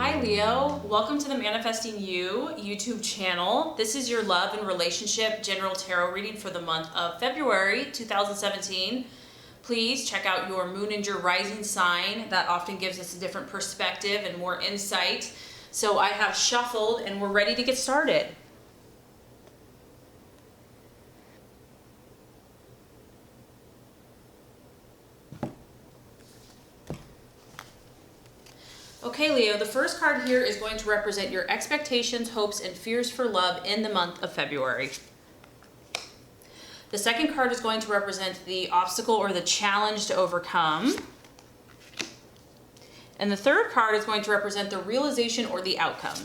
Hi Leo, welcome to the Manifesting You YouTube channel. This is your love and relationship general tarot reading for the month of February 2017. Please check out your moon and your rising sign. That often gives us a different perspective and more insight. So I have shuffled and we're ready to get started. Okay, Leo, the first card here is going to represent your expectations, hopes, and fears for love in the month of February. The second card is going to represent the obstacle or the challenge to overcome. And the third card is going to represent the realization or the outcome.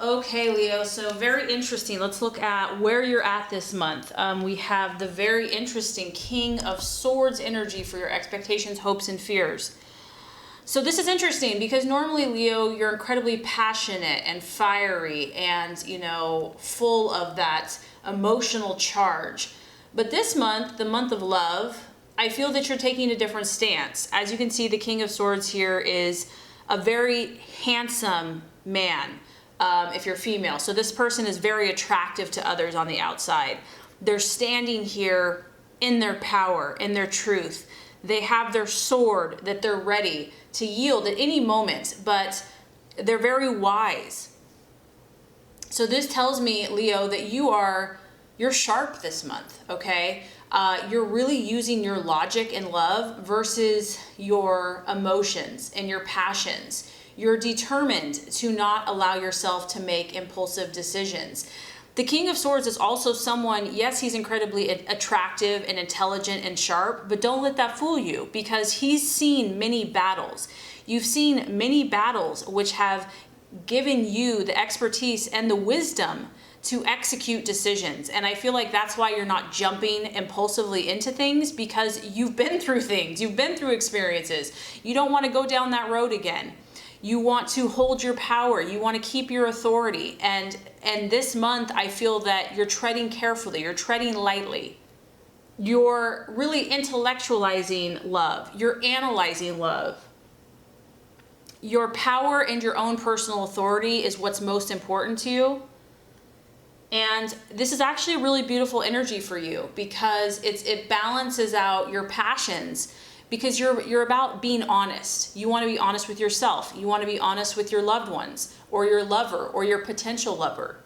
Okay, Leo, so very interesting. Let's look at where you're at this month. We have the very interesting King of Swords energy for your expectations, hopes, and fears. So this is interesting because normally, Leo, you're incredibly passionate and fiery and, full of that emotional charge. But this month, the month of love, I feel that you're taking a different stance. As you can see, the King of Swords here is a very handsome man. If you're female. So this person is very attractive to others on the outside. They're standing here in their power, in their truth. They have their sword that they're ready to yield at any moment, but they're very wise. So this tells me, Leo, that you're sharp this month, okay? You're really using your logic and love versus your emotions and your passions. You're determined to not allow yourself to make impulsive decisions. The King of Swords is also someone, yes, he's incredibly attractive and intelligent and sharp, but don't let that fool you because he's seen many battles. You've seen many battles which have given you the expertise and the wisdom to execute decisions. And I feel like that's why you're not jumping impulsively into things because you've been through things, you've been through experiences. You don't want to go down that road again. You want to hold your power. You want to keep your authority. And this month, I feel that you're treading carefully. You're treading lightly. You're really intellectualizing love. You're analyzing love. Your power and your own personal authority is what's most important to you. And this is actually a really beautiful energy for you because it balances out your passions. Because you're about being honest. You want to be honest with yourself. You want to be honest with your loved ones or your lover or your potential lover.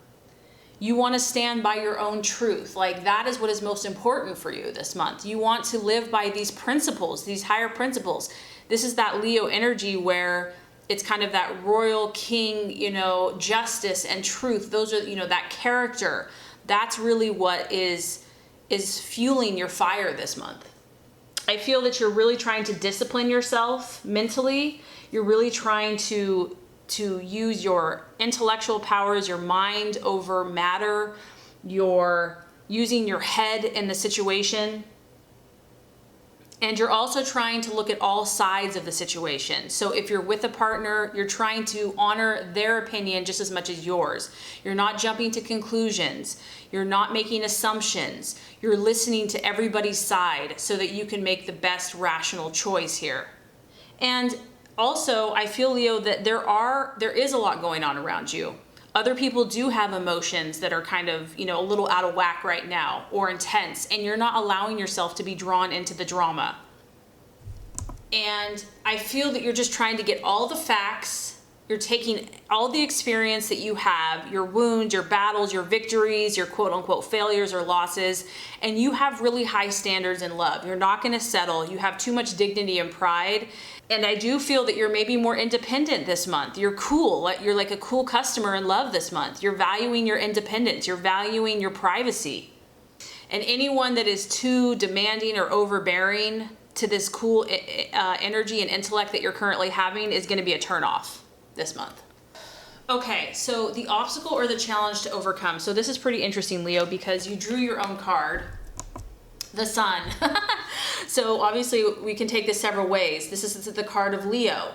You want to stand by your own truth. Like that is what is most important for you this month. You want to live by these principles, these higher principles. This is that Leo energy where it's kind of that royal king, justice and truth. Those are, that character. That's really what is fueling your fire this month. I feel that you're really trying to discipline yourself mentally. You're really trying to use your intellectual powers, your mind over matter. You're using your head in the situation. And you're also trying to look at all sides of the situation. So if you're with a partner, you're trying to honor their opinion just as much as yours. You're not jumping to conclusions. You're not making assumptions. You're listening to everybody's side so that you can make the best rational choice here. And also, I feel, Leo, that there is a lot going on around you. Other people do have emotions that are kind of, a little out of whack right now or intense, and you're not allowing yourself to be drawn into the drama. And I feel that you're just trying to get all the facts. You're taking all the experience that you have, your wounds, your battles, your victories, your quote unquote failures or losses, and you have really high standards in love. You're not going to settle. You have too much dignity and pride. And I do feel that you're maybe more independent this month. You're cool. You're like a cool customer in love this month. You're valuing your independence. You're valuing your privacy. And anyone that is too demanding or overbearing to this cool energy and intellect that you're currently having is going to be a turnoff this month. Okay, so the obstacle or the challenge to overcome. So this is pretty interesting, Leo, because you drew your own card, the Sun. So obviously we can take this several ways. This is the card of Leo.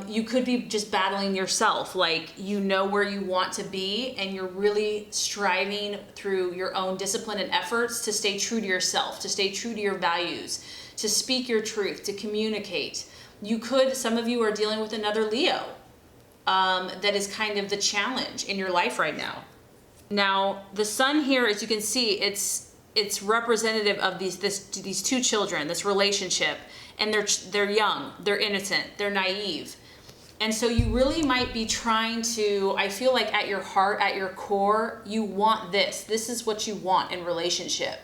You could be just battling yourself, like you know where you want to be and you're really striving through your own discipline and efforts to stay true to yourself, to stay true to your values, to speak your truth, to communicate. Some of you are dealing with another Leo. That is kind of the challenge in your life right now. Now, the sun here, as you can see, it's representative of these two children, this relationship, and they're young, they're innocent, they're naive. And so you really might be trying to, I feel like at your heart, at your core, you want this. This is what you want in relationship.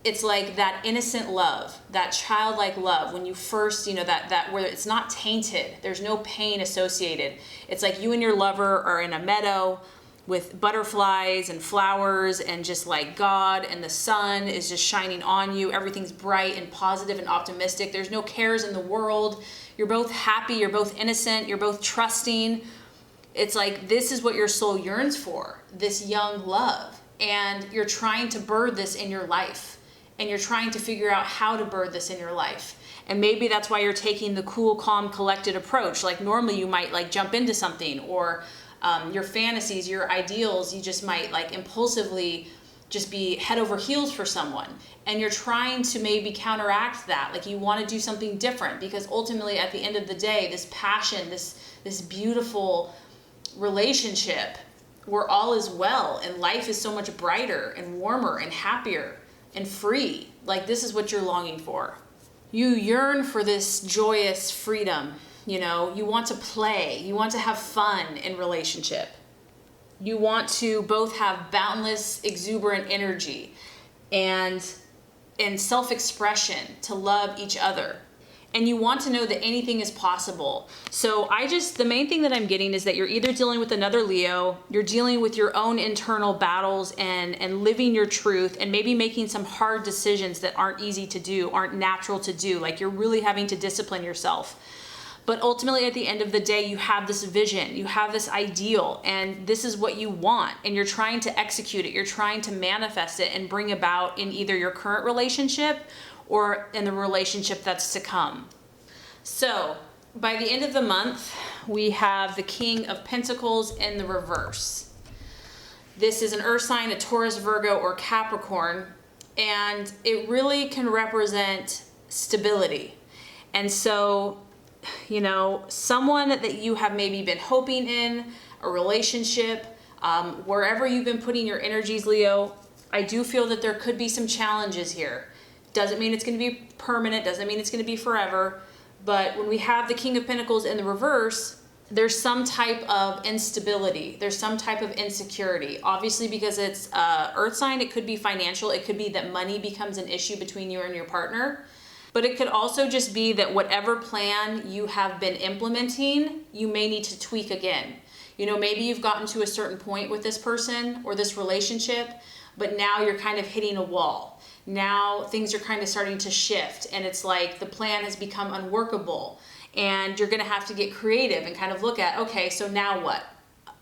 It's like that innocent love, that childlike love when you first, that where it's not tainted, there's no pain associated. It's like you and your lover are in a meadow with butterflies and flowers and just like God, and the sun is just shining on you. Everything's bright and positive and optimistic. There's no cares in the world. You're both happy, you're both innocent, you're both trusting. It's like this is what your soul yearns for, this young love. And you're trying to birth this in your life. And you're trying to figure out how to birth this in your life. And maybe that's why you're taking the cool, calm, collected approach. Like normally you might like jump into something, or your fantasies, your ideals, you just might like impulsively just be head over heels for someone. And you're trying to maybe counteract that. Like you want to do something different, because ultimately at the end of the day, this passion, this beautiful relationship where all is well and life is so much brighter and warmer and happier and free. Like this is what you're longing for. You yearn for this joyous freedom. You want to play, you want to have fun in relationship. You want to both have boundless, exuberant energy and self-expression to love each other. And you want to know that anything is possible. So the main thing that I'm getting is that you're either dealing with another Leo, you're dealing with your own internal battles and living your truth, and maybe making some hard decisions that aren't easy to do, aren't natural to do. Like you're really having to discipline yourself. But ultimately at the end of the day, you have this vision, you have this ideal, and this is what you want. And you're trying to execute it. You're trying to manifest it and bring about in either your current relationship or in the relationship that's to come. So by the end of the month, we have the King of Pentacles in the reverse. This is an earth sign, a Taurus, Virgo, or Capricorn, and it really can represent stability. And so, someone that you have maybe been hoping in, a relationship, wherever you've been putting your energies, Leo, I do feel that there could be some challenges here. Doesn't mean it's going to be permanent, doesn't mean it's going to be forever. But when we have the King of Pentacles in the reverse, there's some type of instability. There's some type of insecurity. Obviously, because it's earth sign, it could be financial. It could be that money becomes an issue between you and your partner. But it could also just be that whatever plan you have been implementing, you may need to tweak again. Maybe you've gotten to a certain point with this person or this relationship, but now you're kind of hitting a wall. Now things are kind of starting to shift, and it's like the plan has become unworkable, and you're going to have to get creative and kind of look at, okay, so now what?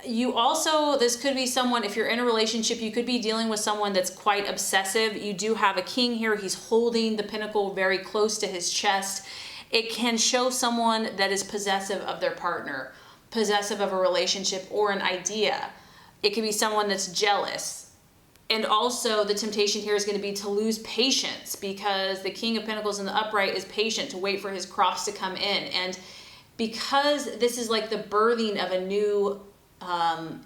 This could be someone, if you're in a relationship, you could be dealing with someone that's quite obsessive. You do have a king here. He's holding the pentacle very close to his chest. It can show someone that is possessive of their partner, possessive of a relationship or an idea. It could be someone that's jealous. And also the temptation here is going to be to lose patience, because the King of Pentacles in the upright is patient to wait for his cross to come in. And because this is like the birthing of a new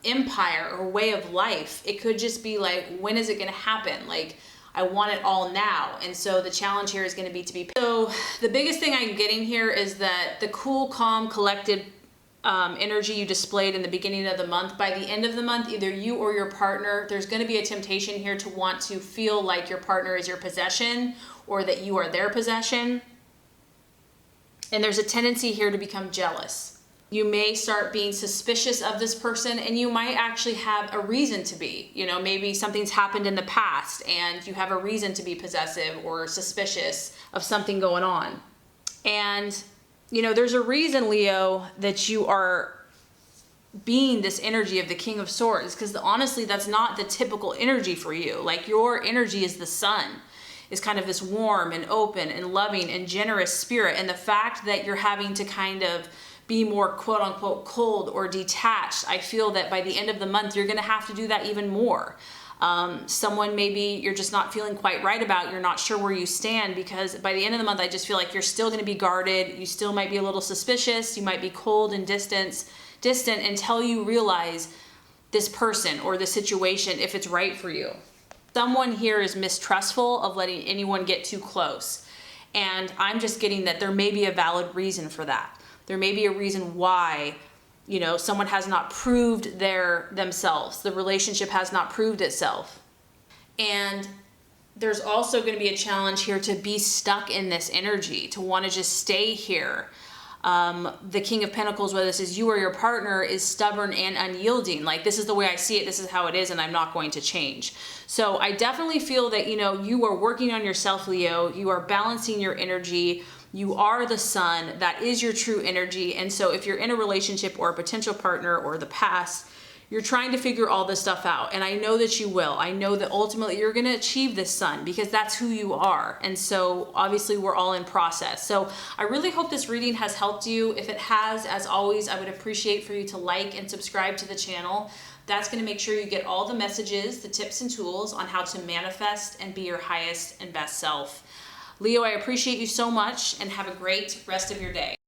empire or way of life, it could just be like, when is it going to happen? Like, I want it all now. And so the challenge here is going to be so the biggest thing I'm getting here is that the cool, calm, collected energy you displayed in the beginning of the month, by the end of the month, either you or your partner, there's going to be a temptation here to want to feel like your partner is your possession, or that you are their possession. And there's a tendency here to become jealous. You may start being suspicious of this person, and you might actually have a reason to be. Maybe something's happened in the past and you have a reason to be possessive or suspicious of something going on. And there's a reason, Leo, that you are being this energy of the King of Swords, because honestly, that's not the typical energy for you. Like, your energy is the sun, is kind of this warm and open and loving and generous spirit. And the fact that you're having to kind of be more quote unquote cold or detached, I feel that by the end of the month, you're going to have to do that even more. Someone maybe you're just not feeling quite right about, you're not sure where you stand, because by the end of the month, I just feel like you're still going to be guarded. You still might be a little suspicious. You might be cold and distant until you realize this person or the situation, if it's right for you. Someone here is mistrustful of letting anyone get too close. And I'm just getting that there may be a valid reason for that. There may be a reason why, you know, someone has not proved themselves. The relationship has not proved itself. And there's also going to be a challenge here to be stuck in this energy, to want to just stay here. The King of Pentacles, whether this is you or your partner, is stubborn and unyielding. Like, this is the way I see it, this is how it is, and I'm not going to change. So I definitely feel that, you know, you are working on yourself, Leo. You are balancing your energy. You are the sun. That is your true energy. And so if you're in a relationship or a potential partner or the past, you're trying to figure all this stuff out. And I know that you will. I know that ultimately you're going to achieve this sun, because that's who you are. And so obviously we're all in process. So I really hope this reading has helped you. If it has, as always, I would appreciate for you to like and subscribe to the channel. That's going to make sure you get all the messages, the tips and tools on how to manifest and be your highest and best self. Leo, I appreciate you so much, and have a great rest of your day.